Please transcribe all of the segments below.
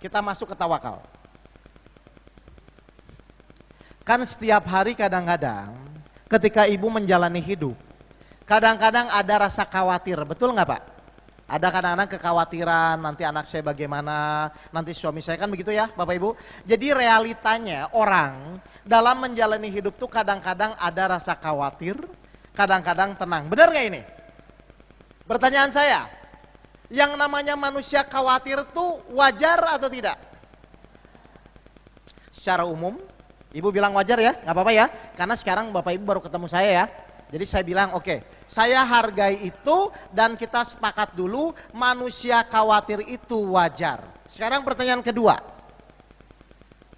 Kita masuk ke tawakal. Kan setiap hari kadang-kadang ketika ibu menjalani hidup, kadang-kadang ada rasa khawatir, betul nggak Pak? Ada kadang-kadang kekhawatiran, nanti anak saya bagaimana, nanti suami saya, kan begitu ya Bapak Ibu. Jadi realitanya orang dalam menjalani hidup tuh kadang-kadang ada rasa khawatir, kadang-kadang tenang. Benar nggak ini? Pertanyaan saya, yang namanya manusia khawatir tuh wajar atau tidak? Secara umum, Ibu bilang wajar ya, nggak apa-apa ya. Karena sekarang Bapak Ibu baru ketemu saya ya. Jadi saya bilang oke, saya hargai itu dan kita sepakat dulu manusia khawatir itu wajar. Sekarang pertanyaan kedua.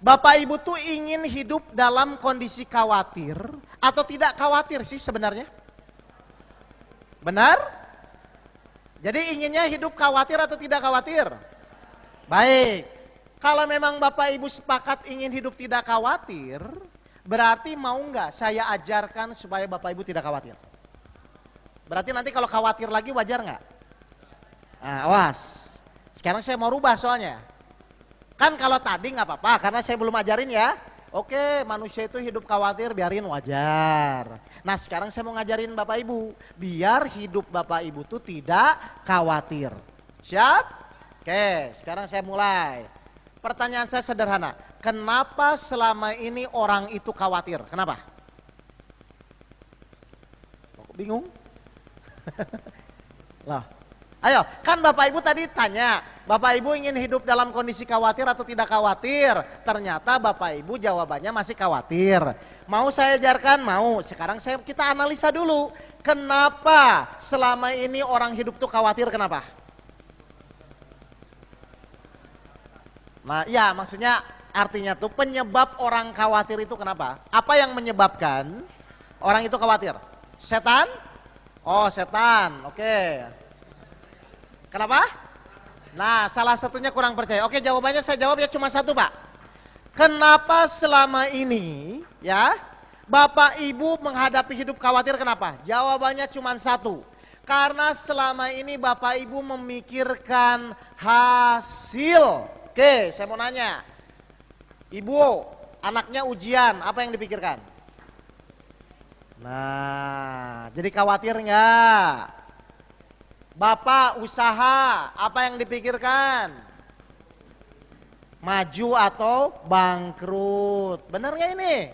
Bapak Ibu tuh ingin hidup dalam kondisi khawatir atau tidak khawatir sih sebenarnya? Benar? Jadi inginnya hidup khawatir atau tidak khawatir? Baik. Kalau memang Bapak Ibu sepakat ingin hidup tidak khawatir, berarti mau nggak saya ajarkan supaya Bapak Ibu tidak khawatir? Berarti nanti kalau khawatir lagi wajar nggak? Nah, awas. Sekarang saya mau rubah soalnya. Kan kalau tadi nggak apa-apa karena saya belum ajarin ya. Oke, manusia itu hidup khawatir biarin wajar. Nah sekarang saya mau ngajarin Bapak Ibu. Biar hidup Bapak Ibu tuh tidak khawatir. Siap? Oke, sekarang saya mulai. Pertanyaan saya sederhana. Kenapa selama ini orang itu khawatir? Kenapa? Kok bingung? Loh, ayo, kan Bapak Ibu tadi tanya, Bapak Ibu ingin hidup dalam kondisi khawatir atau tidak khawatir? Ternyata Bapak Ibu jawabannya masih khawatir. Mau saya ajarkan? Mau. Sekarang kita analisa dulu. Kenapa selama ini orang hidup tuh khawatir? Kenapa? Nah, ya maksudnya artinya tuh penyebab orang khawatir itu kenapa? Apa yang menyebabkan orang itu khawatir? Setan? Oh, setan. Oke. Kenapa? Nah, salah satunya kurang percaya. Oke, jawabannya saya jawab ya cuma satu, Pak. Kenapa selama ini ya Bapak Ibu menghadapi hidup khawatir kenapa? Jawabannya cuma satu. Karena selama ini Bapak Ibu memikirkan hasil. Oke, saya mau nanya. Ibu, anaknya ujian, apa yang dipikirkan? Nah, jadi khawatir enggak? Bapak usaha, apa yang dipikirkan? Maju atau bangkrut. Benar nggak ini?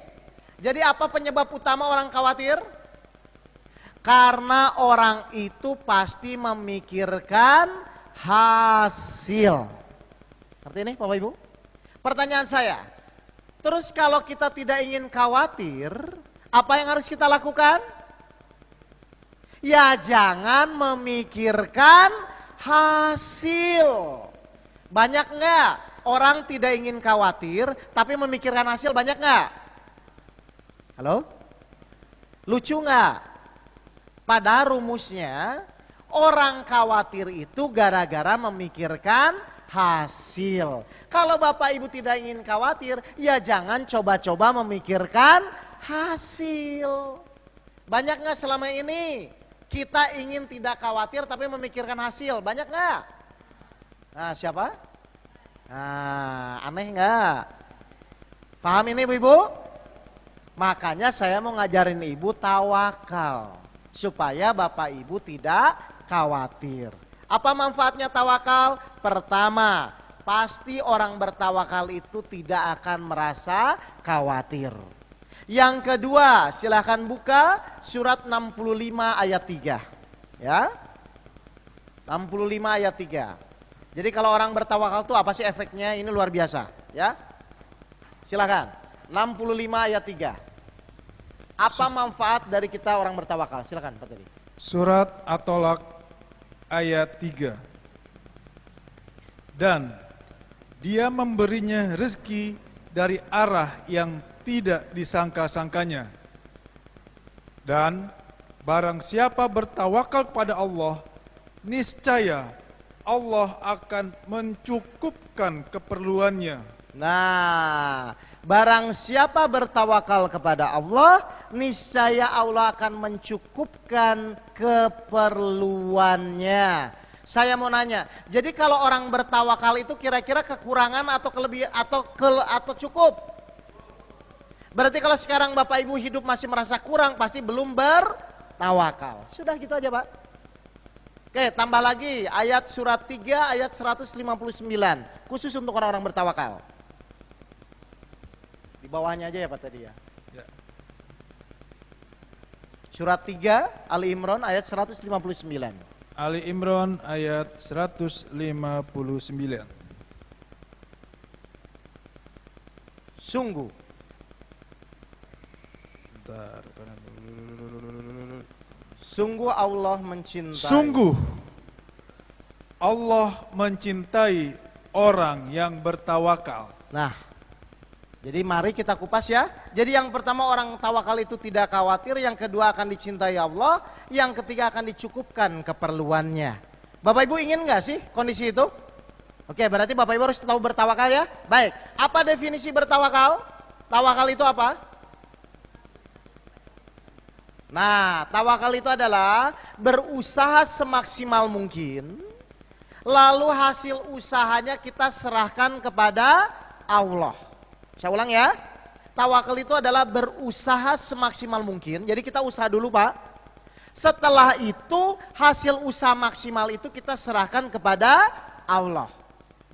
Jadi apa penyebab utama orang khawatir? Karena orang itu pasti memikirkan hasil. Ngerti ini Bapak Ibu? Pertanyaan saya, terus kalau kita tidak ingin khawatir, apa yang harus kita lakukan? Ya jangan memikirkan hasil. Banyak enggak orang tidak ingin khawatir tapi memikirkan hasil, banyak enggak? Halo? Lucu enggak? Pada rumusnya orang khawatir itu gara-gara memikirkan hasil. Kalau Bapak Ibu tidak ingin khawatir, ya jangan coba-coba memikirkan hasil. Banyak enggak selama ini kita ingin tidak khawatir tapi memikirkan hasil? Banyak nggak? Nah siapa? Nah aneh nggak? Paham ini ibu-ibu? Makanya saya mau ngajarin ibu tawakal. Supaya Bapak Ibu tidak khawatir. Apa manfaatnya tawakal? Pertama, pasti orang bertawakal itu tidak akan merasa khawatir. Yang kedua, silahkan buka surat 65 ayat 3. Ya. 65 ayat 3. Jadi kalau orang bertawakal itu apa sih efeknya? Ini luar biasa, ya. Silahkan. 65 ayat 3. Apa manfaat dari kita orang bertawakal? Silahkan Pak Teddy. Surat At-Tolak ayat 3. Dan dia memberinya rezeki dari arah yang tidak disangka-sangkanya. Dan barang siapa bertawakal kepada Allah, niscaya Allah akan mencukupkan keperluannya. Nah, barang siapa bertawakal kepada Allah, niscaya Allah akan mencukupkan keperluannya. Saya mau nanya, jadi kalau orang bertawakal itu kira-kira kekurangan atau kelebihan atau cukup? Berarti kalau sekarang Bapak Ibu hidup masih merasa kurang, pasti belum bertawakal. Sudah gitu aja, Pak. Oke, tambah lagi ayat surat 3 ayat 159, khusus untuk orang-orang bertawakal. Di bawahnya aja ya Pak tadi ya. Ya. Surat 3 Ali Imran ayat 159. Ali Imran ayat 159. Sungguh. Bentar. Sungguh Allah mencintai. Sungguh Allah mencintai orang yang bertawakal. Nah, jadi mari kita kupas ya. Jadi yang pertama orang tawakal itu tidak khawatir, yang kedua akan dicintai Allah, yang ketiga akan dicukupkan keperluannya. Bapak Ibu ingin nggak sih kondisi itu? Oke, berarti Bapak Ibu harus tahu bertawakal ya. Baik, apa definisi bertawakal? Tawakal itu apa? Nah, tawakal itu adalah berusaha semaksimal mungkin, lalu hasil usahanya kita serahkan kepada Allah. Saya ulang ya, tawakal itu adalah berusaha semaksimal mungkin. Jadi kita usaha dulu Pak. Setelah itu hasil usaha maksimal itu kita serahkan kepada Allah.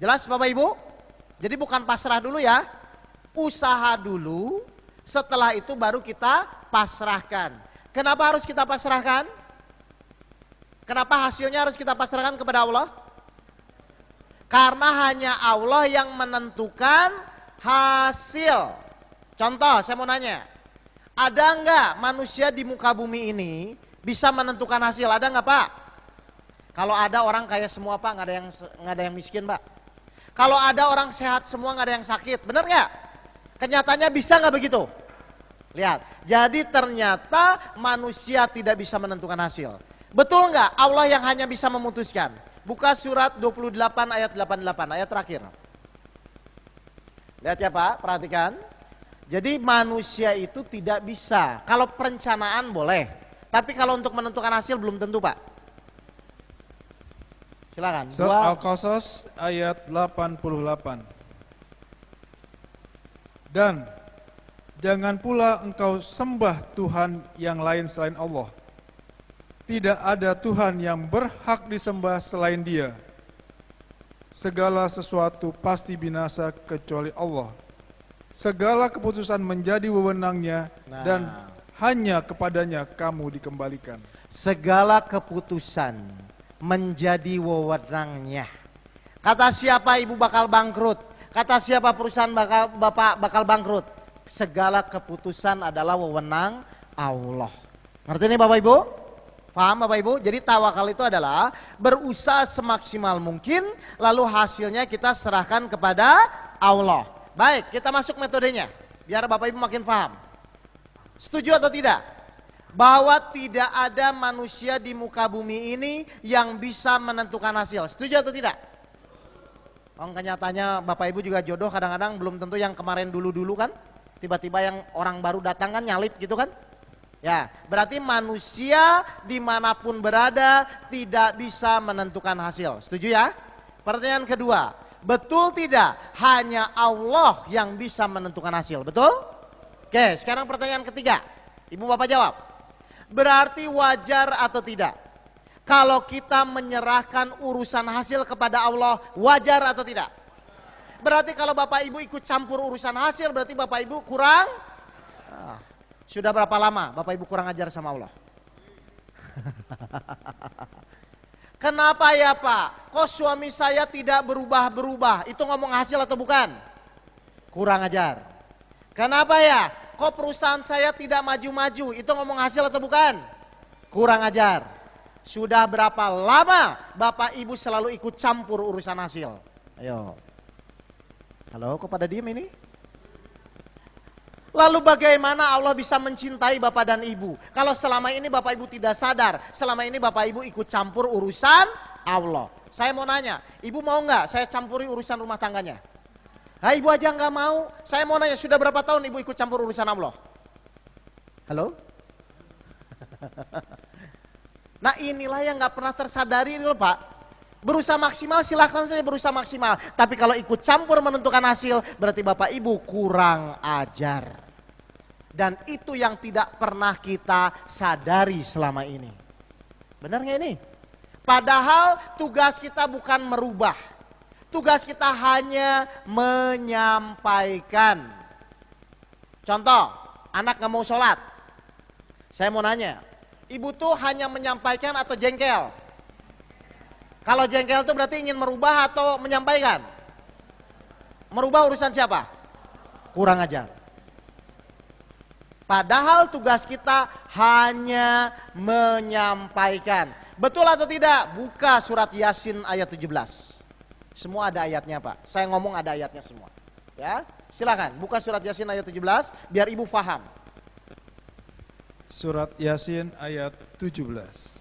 Jelas Bapak Ibu? Jadi bukan pasrah dulu ya. Usaha dulu, setelah itu baru kita pasrahkan. Kenapa harus kita pasrahkan? Kenapa hasilnya harus kita pasrahkan kepada Allah? Karena hanya Allah yang menentukan hasil. Contoh, saya mau nanya, ada enggak manusia di muka bumi ini bisa menentukan hasil? Ada enggak Pak? Kalau ada orang kaya semua Pak, nggak ada yang miskin Pak. Kalau ada orang sehat semua, nggak ada yang sakit, benar nggak? Kenyataannya bisa nggak begitu? Lihat, jadi ternyata manusia tidak bisa menentukan hasil. Betul nggak? Allah yang hanya bisa memutuskan. Buka surat 28 ayat 88, ayat terakhir. Lihat ya Pak, perhatikan. Jadi manusia itu tidak bisa. Kalau perencanaan boleh, tapi kalau untuk menentukan hasil belum tentu Pak. Silakan. Surat Al-Qasas ayat 88. Dan jangan pula engkau sembah Tuhan yang lain selain Allah. Tidak ada Tuhan yang berhak disembah selain Dia. Segala sesuatu pasti binasa kecuali Allah. Segala keputusan menjadi wewenangnya dan hanya kepadanya kamu dikembalikan. Segala keputusan menjadi wewenangnya. Kata siapa ibu bakal bangkrut? Kata siapa perusahaan bapak bakal bangkrut? Segala keputusan adalah wewenang Allah. Ngerti nih Bapak Ibu? Paham Bapak Ibu? Jadi tawakal itu adalah berusaha semaksimal mungkin, lalu hasilnya kita serahkan kepada Allah. Baik, kita masuk metodenya, biar Bapak Ibu makin paham. Setuju atau tidak? Bahwa tidak ada manusia di muka bumi ini yang bisa menentukan hasil. Setuju atau tidak? Kenyataannya Bapak Ibu juga jodoh kadang-kadang belum tentu yang kemarin dulu-dulu kan. Tiba-tiba yang orang baru datang kan nyalip gitu kan. Ya, berarti manusia dimanapun berada tidak bisa menentukan hasil. Setuju ya? Pertanyaan kedua, betul tidak hanya Allah yang bisa menentukan hasil? Betul? Oke, sekarang pertanyaan ketiga. Ibu bapak jawab. Berarti wajar atau tidak? Kalau kita menyerahkan urusan hasil kepada Allah, wajar atau tidak? Berarti kalau bapak ibu ikut campur urusan hasil, berarti bapak ibu kurang? Sudah berapa lama Bapak Ibu kurang ajar sama Allah? Kenapa ya Pak? Kok suami saya tidak berubah-berubah? Itu ngomong hasil atau bukan? Kurang ajar. Kenapa ya? Kok perusahaan saya tidak maju-maju? Itu ngomong hasil atau bukan? Kurang ajar. Sudah berapa lama Bapak Ibu selalu ikut campur urusan hasil? Ayo. Halo, kok pada diem ini? Lalu bagaimana Allah bisa mencintai Bapak dan Ibu? Kalau selama ini Bapak Ibu tidak sadar, selama ini Bapak Ibu ikut campur urusan Allah. Saya mau nanya, Ibu mau nggak saya campuri urusan rumah tangganya? Nah, Ibu aja nggak mau. Saya mau nanya, sudah berapa tahun Ibu ikut campur urusan Allah? Halo? Nah inilah yang nggak pernah tersadari ini loh Pak. Berusaha maksimal, silahkan saja berusaha maksimal. Tapi kalau ikut campur menentukan hasil, berarti Bapak Ibu kurang ajar. Dan itu yang tidak pernah kita sadari selama ini. Benar nggak ini? Padahal tugas kita bukan merubah. Tugas kita hanya menyampaikan. Contoh, anak nggak mau sholat. Saya mau nanya, ibu tuh hanya menyampaikan atau jengkel? Kalau jengkel itu berarti ingin merubah atau menyampaikan? Merubah urusan siapa? Kurang ajar. Padahal tugas kita hanya menyampaikan. Betul atau tidak? Buka surat Yasin ayat 17. Semua ada ayatnya Pak. Saya ngomong ada ayatnya semua. Ya, silakan buka surat Yasin ayat 17 biar ibu paham. Surat Yasin ayat 17.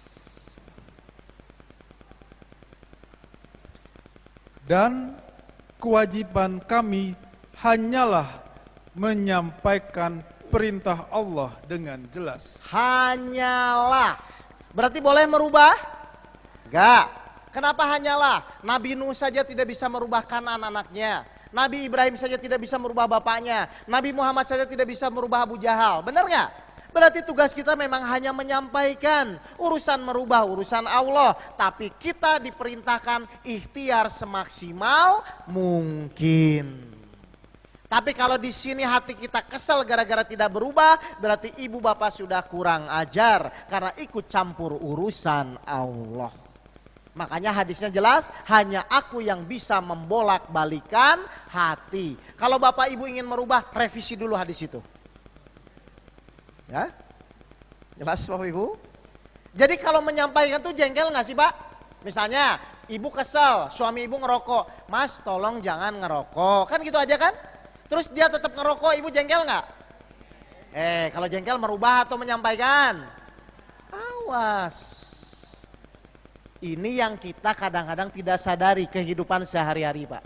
Dan kewajiban kami hanyalah menyampaikan perintah Allah dengan jelas. Hanyalah. Berarti boleh merubah? Enggak. Kenapa hanyalah? Nabi Nuh saja tidak bisa merubahkan anak-anaknya. Nabi Ibrahim saja tidak bisa merubah bapaknya. Nabi Muhammad saja tidak bisa merubah Abu Jahal. Benar nggak? Berarti tugas kita memang hanya menyampaikan. Urusan merubah urusan Allah. Tapi kita diperintahkan ikhtiar semaksimal mungkin. Tapi kalau di sini hati kita kesel gara-gara tidak berubah, berarti ibu bapak sudah kurang ajar karena ikut campur urusan Allah. Makanya hadisnya jelas, hanya aku yang bisa membolak-balikan hati. Kalau bapak ibu ingin merubah, revisi dulu hadis itu. Ya, jelas Bapak Ibu? Jadi kalau menyampaikan tuh jengkel nggak sih Pak? Misalnya ibu kesel, suami ibu ngerokok, Mas tolong jangan ngerokok, kan gitu aja kan? Terus dia tetap ngerokok, ibu jengkel nggak? Kalau jengkel merubah atau menyampaikan? Awas. Ini yang kita kadang-kadang tidak sadari kehidupan sehari-hari Pak.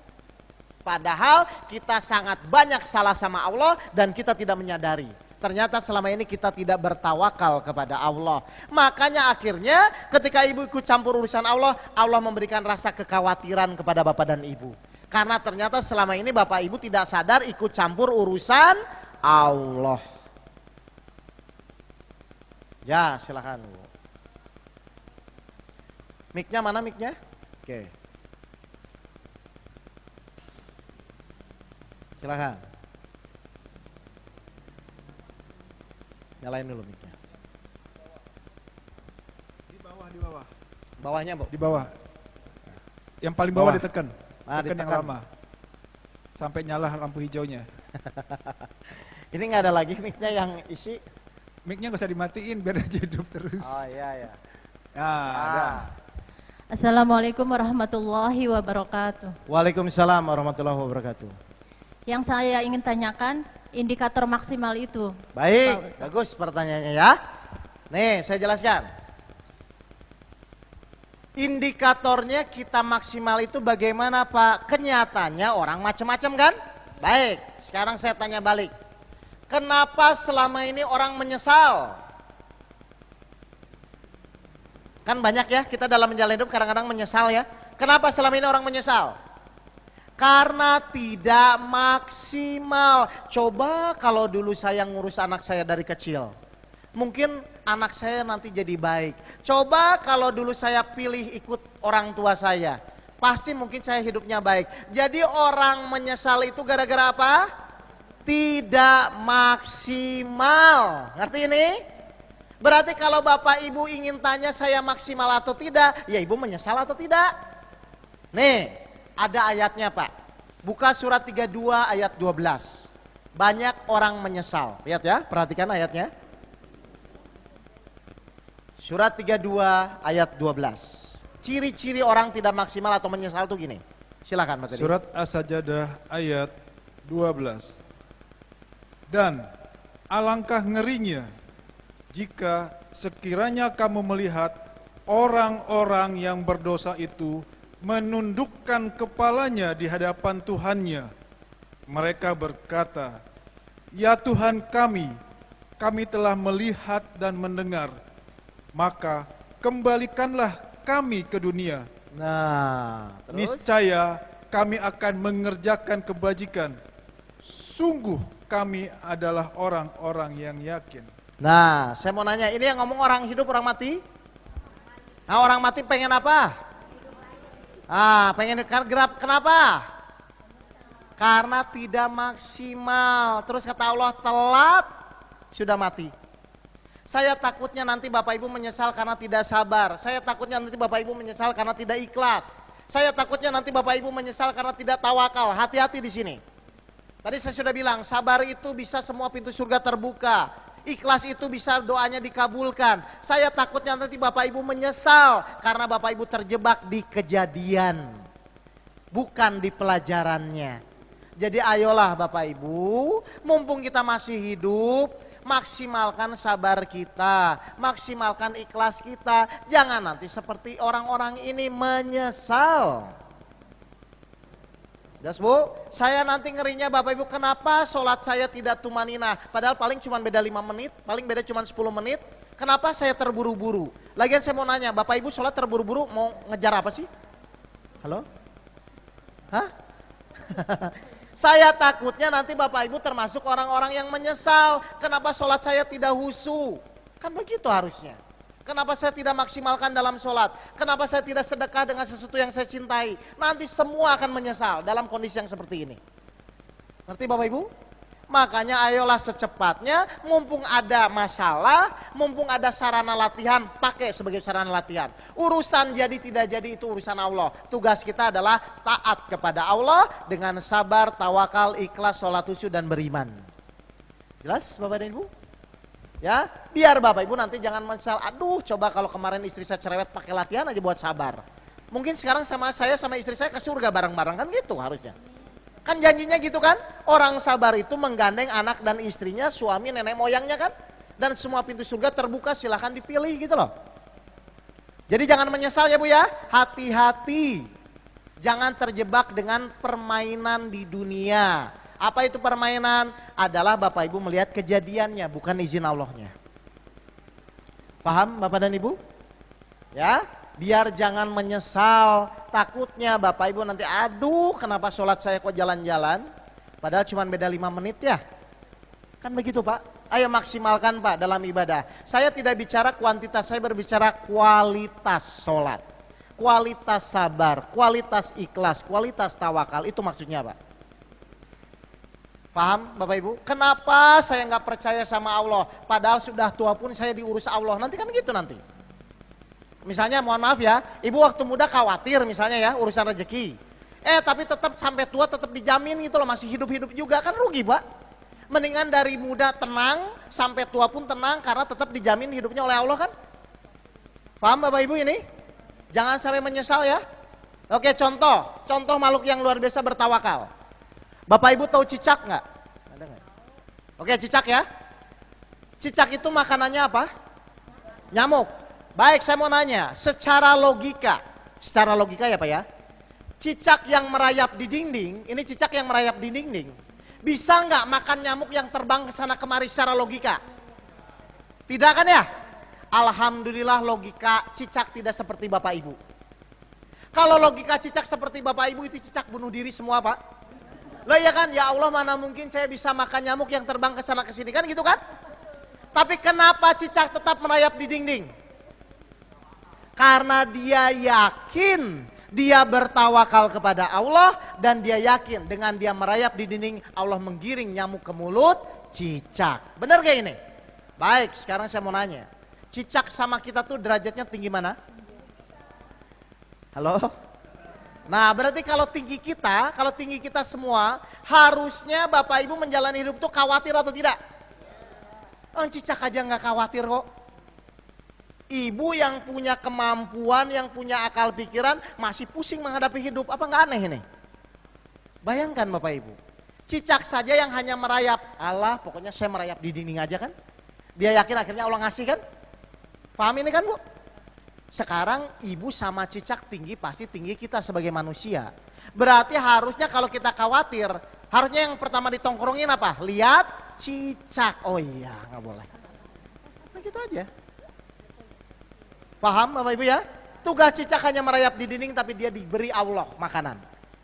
Padahal kita sangat banyak salah sama Allah dan kita tidak menyadari. Ternyata selama ini kita tidak bertawakal kepada Allah. Makanya akhirnya ketika ibu ikut campur urusan Allah, Allah memberikan rasa kekhawatiran kepada bapak dan ibu. Karena ternyata selama ini bapak ibu tidak sadar ikut campur urusan Allah. Ya silakan. Mic-nya mana mic-nya? Oke. Silakan. Nyalain dulu mic-nya. Di bawah. Bawahnya, Bu. Di bawah. Yang paling bawah Bawah. ditekan. Tekan yang lama. Sampai nyala lampu hijaunya. Ini nggak ada lagi mic-nya yang isi. Mic-nya nggak usah dimatiin biar aja hidup terus. Oh iya. Nah, ada. Assalamualaikum warahmatullahi wabarakatuh. Waalaikumsalam warahmatullahi wabarakatuh. Yang saya ingin tanyakan, indikator maksimal itu. Baik, Pak Ustaz. bagus pertanyaannya ya. Nih, saya jelaskan. Indikatornya kita maksimal itu bagaimana Pak? Kenyataannya orang macam-macam kan? Baik, sekarang saya tanya balik. Kenapa selama ini orang menyesal? Kan banyak ya, kita dalam menjalani hidup kadang-kadang menyesal ya. Kenapa selama ini orang menyesal? Karena tidak maksimal. Coba kalau dulu saya ngurus anak saya dari kecil, mungkin anak saya nanti jadi baik. Coba kalau dulu saya pilih ikut orang tua saya, pasti mungkin saya hidupnya baik. Jadi orang menyesal itu gara-gara apa? Tidak maksimal. Ngerti ini? Berarti kalau bapak ibu ingin tanya saya maksimal atau tidak, ya ibu menyesal atau tidak? Nih, ada ayatnya Pak. Buka surat 32 ayat 12. Banyak orang menyesal. Lihat ya, perhatikan ayatnya. Surat 32 ayat 12. Ciri-ciri orang tidak maksimal atau menyesal itu gini. Silakan Mas Teddy. Surat As-Sajdah ayat 12. Dan alangkah ngerinya jika sekiranya kamu melihat orang-orang yang berdosa itu menundukkan kepalanya di hadapan Tuhannya. Mereka berkata, "Ya Tuhan kami telah melihat dan mendengar. Maka kembalikanlah kami ke dunia Nah, terus? Niscaya kami akan mengerjakan kebajikan. Sungguh kami adalah orang-orang yang yakin. Nah, saya mau nanya, ini yang ngomong orang hidup, orang mati? Nah, orang mati pengen apa? Pengen gerap, kenapa? Karena tidak maksimal. Terus kata Allah, telat, sudah mati. Saya takutnya nanti Bapak Ibu menyesal karena tidak sabar. Saya takutnya nanti Bapak Ibu menyesal karena tidak ikhlas. Saya takutnya nanti Bapak Ibu menyesal karena tidak tawakal. Hati-hati di sini. Tadi saya sudah bilang, sabar itu bisa semua pintu surga terbuka. Ikhlas itu bisa doanya dikabulkan. Saya takutnya nanti Bapak Ibu menyesal karena Bapak Ibu terjebak di kejadian, bukan di pelajarannya. Jadi ayolah Bapak Ibu, mumpung kita masih hidup, maksimalkan sabar kita, maksimalkan ikhlas kita. Jangan nanti seperti orang-orang ini menyesal. Jelas Bu, saya nanti ngerinya Bapak Ibu, kenapa sholat saya tidak tumanina? Padahal paling cuma beda 5 menit, paling beda cuma 10 menit. Kenapa saya terburu-buru? Lagian saya mau nanya, Bapak Ibu sholat terburu-buru mau ngejar apa sih? Halo? Hah? Saya takutnya nanti Bapak Ibu termasuk orang-orang yang menyesal. Kenapa sholat saya tidak husu? Kan begitu harusnya. Kenapa saya tidak maksimalkan dalam sholat? Kenapa saya tidak sedekah dengan sesuatu yang saya cintai? Nanti semua akan menyesal dalam kondisi yang seperti ini. Ngerti Bapak Ibu? Makanya ayolah secepatnya, mumpung ada masalah, mumpung ada sarana latihan, pakai sebagai sarana latihan. Urusan jadi tidak jadi itu urusan Allah. Tugas kita adalah taat kepada Allah dengan sabar, tawakal, ikhlas, sholat khusyuk dan beriman. Jelas Bapak dan Ibu? Ya, biar Bapak Ibu nanti jangan menyesal, aduh coba kalau kemarin istri saya cerewet pakai latihan aja buat sabar. Mungkin sekarang sama istri saya ke surga bareng-bareng, kan gitu harusnya. Kan janjinya gitu kan, orang sabar itu menggandeng anak dan istrinya, suami, nenek moyangnya kan. Dan semua pintu surga terbuka, silahkan dipilih gitu loh. Jadi jangan menyesal ya Bu ya, hati-hati. Jangan terjebak dengan permainan di dunia. Apa itu permainan? Adalah Bapak Ibu melihat kejadiannya, bukan izin Allahnya. Paham Bapak dan Ibu? Ya, biar jangan menyesal. Takutnya Bapak Ibu nanti, aduh kenapa sholat saya kok jalan-jalan? Padahal cuma beda 5 menit ya. Kan begitu Pak? Ayo maksimalkan Pak dalam ibadah. Saya tidak bicara kuantitas, saya berbicara kualitas sholat. Kualitas sabar, kualitas ikhlas, kualitas tawakal, itu maksudnya Pak. Paham Bapak Ibu? Kenapa saya nggak percaya sama Allah? Padahal sudah tua pun saya diurus Allah. Nanti kan gitu nanti. Misalnya mohon maaf ya, ibu waktu muda khawatir misalnya ya urusan rezeki. Tapi tetap sampai tua tetap dijamin gitu loh, masih hidup-hidup juga, kan rugi Pak. Mendingan dari muda tenang, sampai tua pun tenang karena tetap dijamin hidupnya oleh Allah kan. Paham Bapak Ibu ini? Jangan sampai menyesal ya. Oke, contoh makhluk yang luar biasa bertawakal. Bapak Ibu tahu cicak nggak? Ada nggak? Oke, cicak ya. Cicak itu makanannya apa? Nyamuk. Baik, saya mau nanya, secara logika ya Pak ya. Cicak yang merayap di dinding, ini cicak yang merayap di dinding, bisa nggak makan nyamuk yang terbang ke sana kemari secara logika? Tidak kan ya? Alhamdulillah logika cicak tidak seperti Bapak Ibu. Kalau logika cicak seperti Bapak Ibu, itu cicak bunuh diri semua Pak. Loh ya kan, ya Allah mana mungkin saya bisa makan nyamuk yang terbang ke sana ke sini kan gitu kan? Tapi kenapa cicak tetap merayap di dinding? Karena dia yakin, dia bertawakal kepada Allah dan dia yakin dengan dia merayap di dinding Allah menggiring nyamuk ke mulut cicak. Benar gak ini? Baik, sekarang saya mau nanya. Cicak sama kita tuh derajatnya tinggi mana? Halo? Nah berarti kalau tinggi kita semua, harusnya Bapak Ibu menjalani hidup tuh khawatir atau tidak? Cicak aja nggak khawatir kok. Ibu yang punya kemampuan, yang punya akal pikiran, masih pusing menghadapi hidup, apa nggak aneh ini? Bayangkan Bapak Ibu, cicak saja yang hanya merayap, Allah pokoknya saya merayap di dinding aja kan? Dia yakin akhirnya Allah ngasih kan? Paham ini kan Bu? Sekarang ibu sama cicak tinggi, pasti tinggi kita sebagai manusia. Berarti harusnya kalau kita khawatir, harusnya yang pertama ditongkrongin apa? Lihat cicak. Oh iya, nggak boleh. Nah gitu aja. Paham Bapak Ibu ya? Tugas cicak hanya merayap di dinding tapi dia diberi Allah makanan.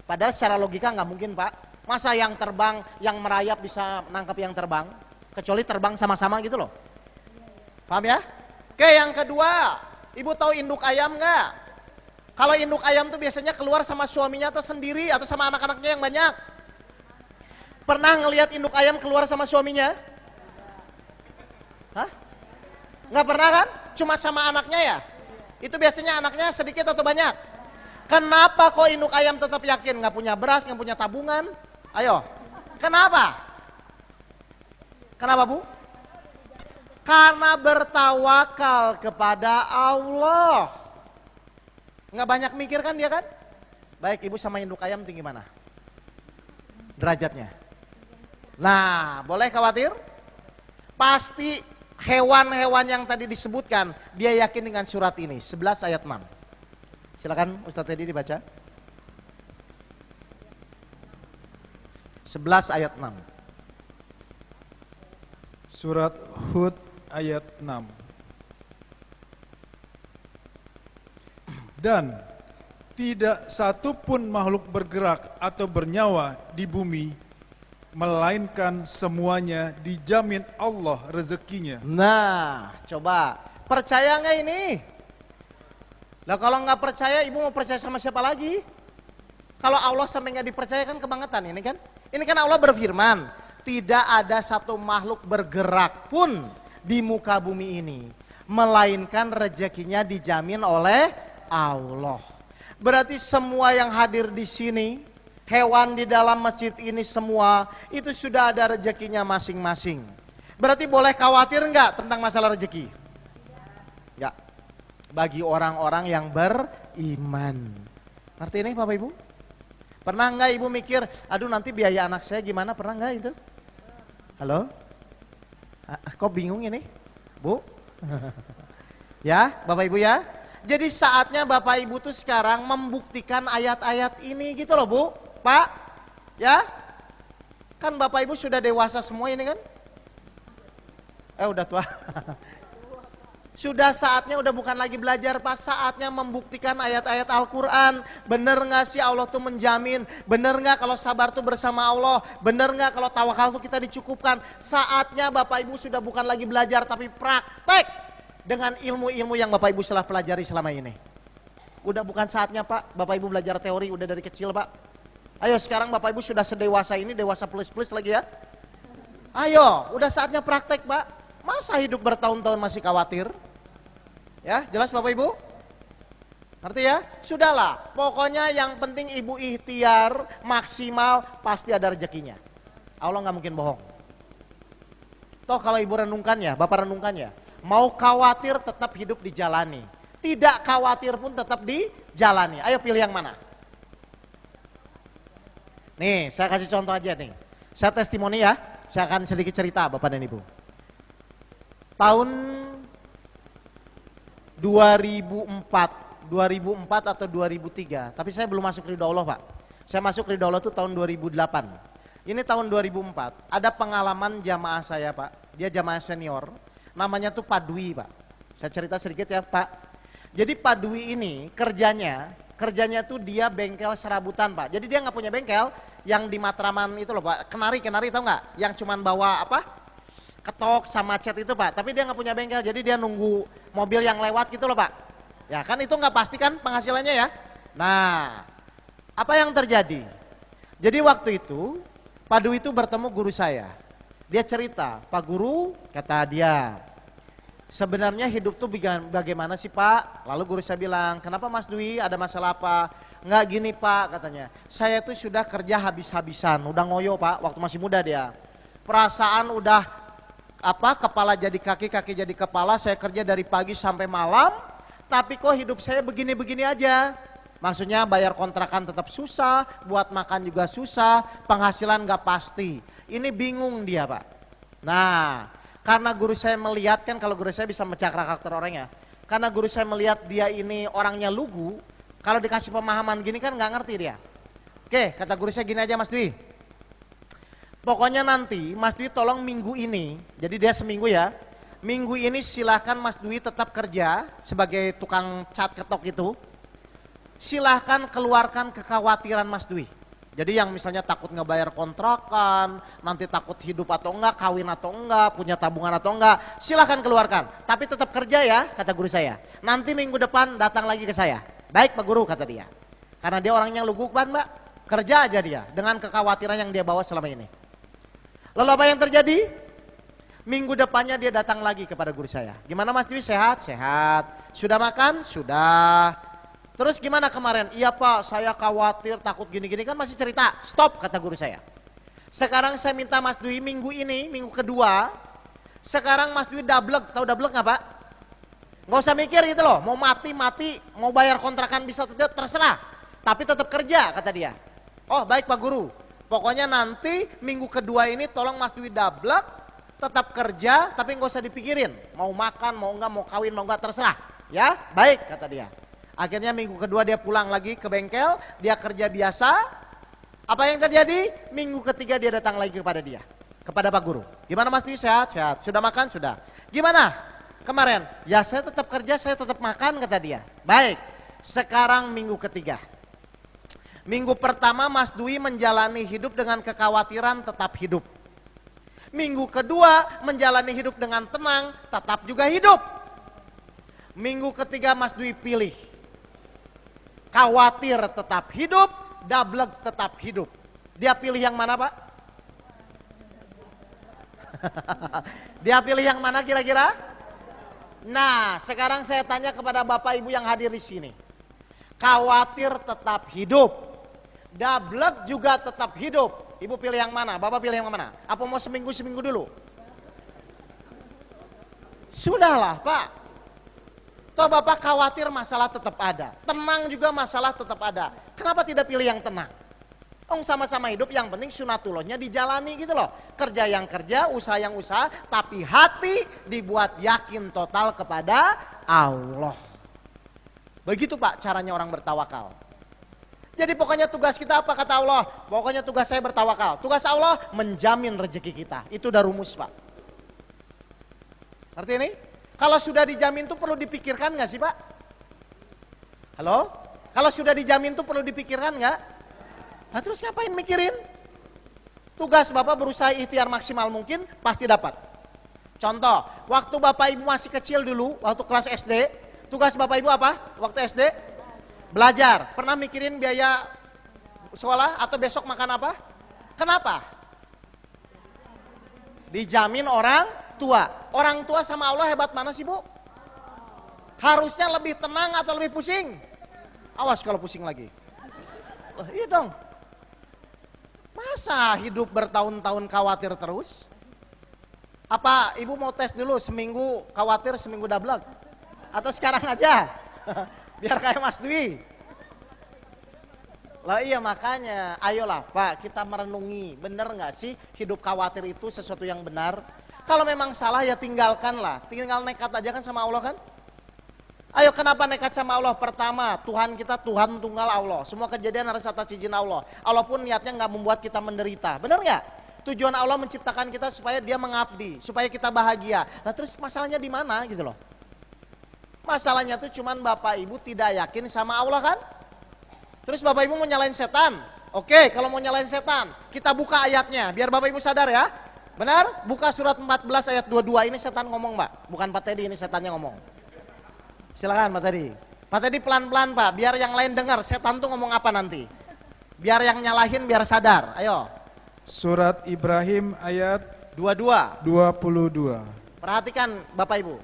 Padahal secara logika nggak mungkin Pak. Masa yang terbang, yang merayap bisa nangkap yang terbang? Kecuali terbang sama-sama gitu loh. Paham ya? Oke, yang kedua, ibu tahu induk ayam nggak? Kalau induk ayam tuh biasanya keluar sama suaminya atau sendiri atau sama anak-anaknya yang banyak. Pernah ngelihat induk ayam keluar sama suaminya? Hah? Nggak pernah kan? Cuma sama anaknya ya? Itu biasanya anaknya sedikit atau banyak? Kenapa kok induk ayam tetap yakin nggak punya beras, nggak punya tabungan? Ayo, kenapa? Kenapa Bu? Karena bertawakal kepada Allah. Nggak banyak mikir kan dia kan? Baik, ibu sama induk ayam tinggi mana? Derajatnya. Nah, boleh khawatir? Pasti hewan-hewan yang tadi disebutkan, dia yakin dengan surat ini, 11 ayat 6. Silakan Ustadz Teddy dibaca. 11 ayat 6. Surat Hud ayat 6. Dan tidak satupun makhluk bergerak atau bernyawa di bumi, melainkan semuanya dijamin Allah rezekinya. Nah, coba percaya nggak ini? Lah kalau nggak percaya, ibu mau percaya sama siapa lagi? Kalau Allah sampai nggak dipercaya kan kebangetan ini kan? Ini kan Allah berfirman, tidak ada satu makhluk bergerak pun di muka bumi ini, melainkan rezekinya dijamin oleh Allah. Berarti semua yang hadir di sini, hewan di dalam masjid ini semua, itu sudah ada rezekinya masing-masing. Berarti boleh khawatir nggak tentang masalah rezeki? Nggak. Bagi orang-orang yang beriman. Ngerti ini Bapak Ibu? Pernah nggak ibu mikir, aduh nanti biaya anak saya gimana? Pernah nggak itu? Halo? Kok bingung ini? Bu? Ya, Bapak Ibu ya? Jadi saatnya Bapak Ibu tuh sekarang membuktikan ayat-ayat ini gitu loh Bu, Pak. Ya? Kan Bapak Ibu sudah dewasa semua ini kan? Udah tua. Sudah saatnya udah bukan lagi belajar Pak, saatnya membuktikan ayat-ayat Al-Quran. Bener gak sih Allah tuh menjamin? Bener gak kalau sabar tuh bersama Allah? Bener gak kalau tawakal tuh kita dicukupkan? Saatnya Bapak Ibu sudah bukan lagi belajar tapi praktek dengan ilmu-ilmu yang Bapak Ibu telah pelajari selama ini. Udah bukan saatnya Pak, Bapak Ibu belajar teori udah dari kecil Pak. Ayo sekarang Bapak Ibu sudah sedewasa ini, dewasa plus-plus lagi ya. Ayo, udah saatnya praktek Pak. Masa hidup bertahun-tahun masih khawatir? Ya, jelas Bapak Ibu? Ngerti ya? Sudahlah, pokoknya yang penting ibu ikhtiar maksimal, pasti ada rezekinya. Allah nggak mungkin bohong. Toh kalau ibu renungkan ya, Bapak renungkan ya, mau khawatir tetap hidup dijalani. Tidak khawatir pun tetap dijalani. Ayo pilih yang mana? Nih, saya kasih contoh aja nih. Saya testimoni ya, saya akan sedikit cerita Bapak dan Ibu. Tahun 2004 atau 2003, tapi saya belum masuk ridho Allah Pak. Saya masuk ridho Allah itu tahun 2008. Ini tahun 2004, ada pengalaman jamaah saya Pak, dia jamaah senior, namanya tuh Pak Dwi Pak. Saya cerita sedikit ya Pak. Jadi Pak Dwi ini kerjanya tuh dia bengkel serabutan Pak. Jadi dia nggak punya bengkel yang di Matraman itu loh Pak, kenari tahu nggak? Yang cuman bawa apa? Ketok sama cat itu Pak, tapi dia nggak punya bengkel, jadi dia nunggu mobil yang lewat gitu loh Pak. Ya kan itu nggak pasti kan penghasilannya ya. Nah, apa yang terjadi? Jadi waktu itu Pak Dwi itu bertemu guru saya. Dia cerita, Pak Guru, kata dia, sebenarnya hidup tuh bagaimana sih Pak? Lalu guru saya bilang, kenapa Mas Dwi, ada masalah apa? Nggak gini Pak, katanya, saya tuh sudah kerja habis-habisan, udah ngoyo Pak, waktu masih muda dia. Perasaan udah kepala jadi kaki, kaki jadi kepala, saya kerja dari pagi sampai malam, tapi kok hidup saya begini-begini aja. Maksudnya bayar kontrakan tetap susah, buat makan juga susah, penghasilan gak pasti. Ini bingung dia Pak. Nah, karena guru saya melihat kan, kalau guru saya bisa memecah karakter orangnya, karena guru saya melihat dia ini orangnya lugu, kalau dikasih pemahaman gini kan gak ngerti dia. Oke, kata guru saya gini aja Mas Dwi. Pokoknya nanti Mas Dwi tolong minggu ini, jadi dia seminggu ya, minggu ini silahkan Mas Dwi tetap kerja sebagai tukang cat ketok itu. Silahkan keluarkan kekhawatiran Mas Dwi. Jadi yang misalnya takut nggak bayar kontrakan, nanti takut hidup atau enggak, kawin atau enggak, punya tabungan atau enggak, silahkan keluarkan. Tapi tetap kerja ya, kata guru saya. Nanti minggu depan datang lagi ke saya. Baik Pak Guru, kata dia. Karena dia orangnya luguk banget Mbak, kerja aja dia dengan kekhawatiran yang dia bawa selama ini. Lalu apa yang terjadi? Minggu depannya dia datang lagi kepada guru saya. Gimana Mas Dwi, sehat? Sehat. Sudah makan? Sudah. Terus gimana kemarin? Iya Pak, saya khawatir, takut gini-gini, kan masih cerita. Stop, kata guru saya. Sekarang saya minta Mas Dwi minggu ini, minggu kedua, sekarang Mas Dwi dablek. Tahu dablek nggak Pak? Nggak usah mikir gitu loh, mau mati, mau bayar kontrakan bisa tidak, terserah. Tapi tetap kerja, kata dia. Oh baik Pak Guru, pokoknya nanti minggu kedua ini tolong Mas Dwi dablek, tetap kerja, tapi nggak usah dipikirin. Mau makan, mau enggak, mau kawin, mau enggak, terserah. Ya, baik, kata dia. Akhirnya minggu kedua dia pulang lagi ke bengkel, dia kerja biasa. Apa yang terjadi? Minggu ketiga dia datang lagi kepada dia, kepada Pak Guru. Gimana Mas Dwi, sehat? Sehat. Sudah makan? Sudah. Gimana kemarin? Ya saya tetap kerja, saya tetap makan, kata dia. Baik, sekarang minggu ketiga. Minggu pertama Mas Dwi menjalani hidup dengan kekhawatiran, tetap hidup. Minggu kedua menjalani hidup dengan tenang, tetap juga hidup. Minggu ketiga Mas Dwi pilih. Khawatir tetap hidup, dablek tetap hidup. Dia pilih yang mana Pak? Dia pilih yang mana kira-kira? Nah, sekarang saya tanya kepada Bapak Ibu yang hadir di sini. Khawatir tetap hidup, dablek juga tetap hidup. Ibu pilih yang mana? Bapak pilih yang mana? Apa mau seminggu-seminggu dulu? Sudahlah Pak. Toh Bapak khawatir masalah tetap ada, tenang juga masalah tetap ada. Kenapa tidak pilih yang tenang? Sama-sama hidup, yang penting sunatullahnya dijalani gitu loh. Kerja yang kerja, usaha yang usaha, tapi hati dibuat yakin total kepada Allah. Begitu Pak caranya orang bertawakal. Jadi pokoknya tugas kita apa kata Allah? Pokoknya tugas saya bertawakal. Tugas Allah menjamin rezeki kita. Itu udah rumus Pak. Ngerti ini? Kalau sudah dijamin tuh perlu dipikirkan nggak sih Pak? Halo? Kalau sudah dijamin tuh perlu dipikirkan nggak? Nah terus ngapain mikirin? Tugas Bapak berusaha ikhtiar maksimal mungkin, pasti dapat. Contoh, waktu Bapak Ibu masih kecil dulu, waktu kelas SD, tugas Bapak Ibu apa? Waktu SD? Belajar. Pernah mikirin biaya sekolah atau besok makan apa? Kenapa? Dijamin orang tua. Orang tua sama Allah hebat mana sih Bu? Harusnya lebih tenang atau lebih pusing? Awas kalau pusing lagi. Oh, iya dong. Masa hidup bertahun-tahun khawatir terus? Apa Ibu mau tes dulu seminggu khawatir, seminggu dablek? Atau sekarang aja? Biar kayak Mas Dwi. Lah iya makanya, ayolah Pak kita merenungi, bener nggak sih hidup khawatir itu sesuatu yang benar? Kalau memang salah ya tinggalkanlah, tinggal nekat aja kan sama Allah kan? Ayo kenapa nekat sama Allah? Pertama, Tuhan kita Tuhan tunggal Allah. Semua kejadian harus atas izin Allah. Allah pun niatnya nggak membuat kita menderita, bener nggak? Tujuan Allah menciptakan kita supaya dia mengabdi, supaya kita bahagia. Nah terus masalahnya di mana gitu loh? Masalahnya tuh cuman Bapak Ibu tidak yakin sama Allah kan? Terus Bapak Ibu mau nyalain setan? Oke, kalau mau nyalain setan, kita buka ayatnya biar Bapak Ibu sadar ya. Benar? Buka surat 14 ayat 22, ini setan ngomong Mbak, bukan Pak Teddy, ini setannya ngomong. Silakan Pak Teddy. Pak Teddy pelan-pelan Pak, biar yang lain dengar setan tuh ngomong apa nanti. Biar yang nyalahin biar sadar, ayo. Surat Ibrahim ayat 22. Perhatikan Bapak Ibu.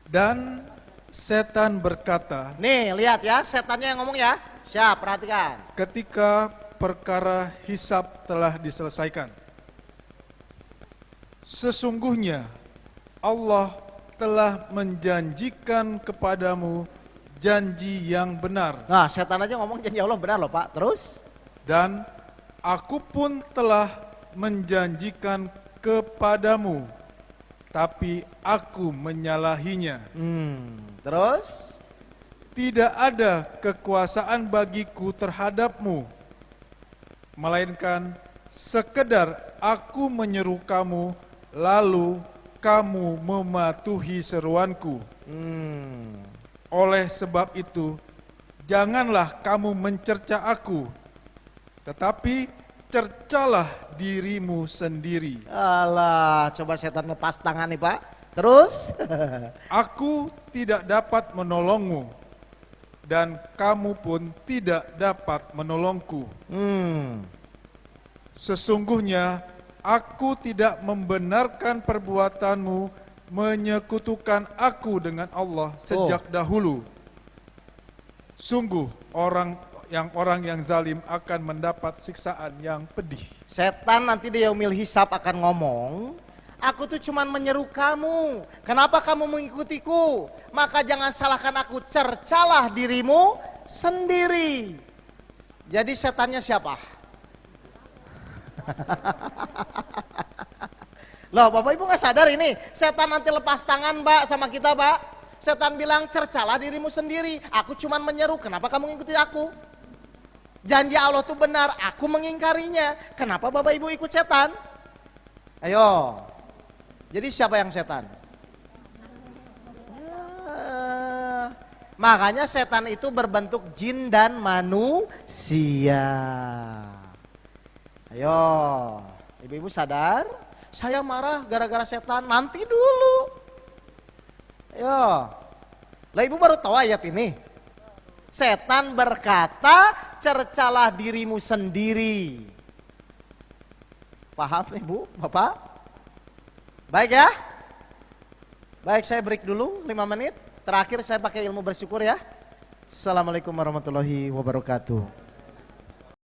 Dan setan berkata, Nih lihat ya, setannya yang ngomong ya. Siap, perhatikan. ketika perkara hisab telah diselesaikan, sesungguhnya Allah telah menjanjikan kepadamu janji yang benar. Nah setan aja ngomong janji Allah benar loh Pak. Terus? Dan aku pun telah menjanjikan kepadamu, tapi aku menyalahinya. Terus? Tidak ada kekuasaan bagiku terhadapmu, melainkan sekedar aku menyeru kamu lalu kamu mematuhi seruanku. Oleh sebab itu, janganlah kamu mencerca aku, tetapi cercalah dirimu sendiri. Alah, coba setan lepas tangan nih Pak. Terus? Aku tidak dapat menolongmu, dan kamu pun tidak dapat menolongku. Sesungguhnya aku tidak membenarkan perbuatanmu menyekutukan aku dengan Allah sejak dahulu. Sungguh orang yang zalim akan mendapat siksaan yang pedih. Setan nanti di yaumil hisab akan ngomong, aku tuh cuman menyeru kamu, kenapa kamu mengikutiku? Maka jangan salahkan aku, cercalah dirimu sendiri. Jadi setannya siapa? Loh Bapak Ibu gak sadar ini, setan nanti lepas tangan Pak sama kita Pak. Setan bilang cercalah dirimu sendiri, aku cuman menyeru, kenapa kamu mengikuti aku? Janji Allah tuh benar, aku mengingkarinya, kenapa Bapak Ibu ikut setan? Ayo, jadi siapa yang setan? Makanya setan itu berbentuk jin dan manusia. Ayo, ibu-ibu sadar? Saya marah gara-gara setan, nanti dulu. Ayo, lah ibu baru tahu ayat ini. Setan berkata, cercalah dirimu sendiri. Paham ibu, bapak? Baik ya? Baik, saya break dulu 5 menit. Terakhir saya pakai ilmu bersyukur ya. Assalamualaikum warahmatullahi wabarakatuh.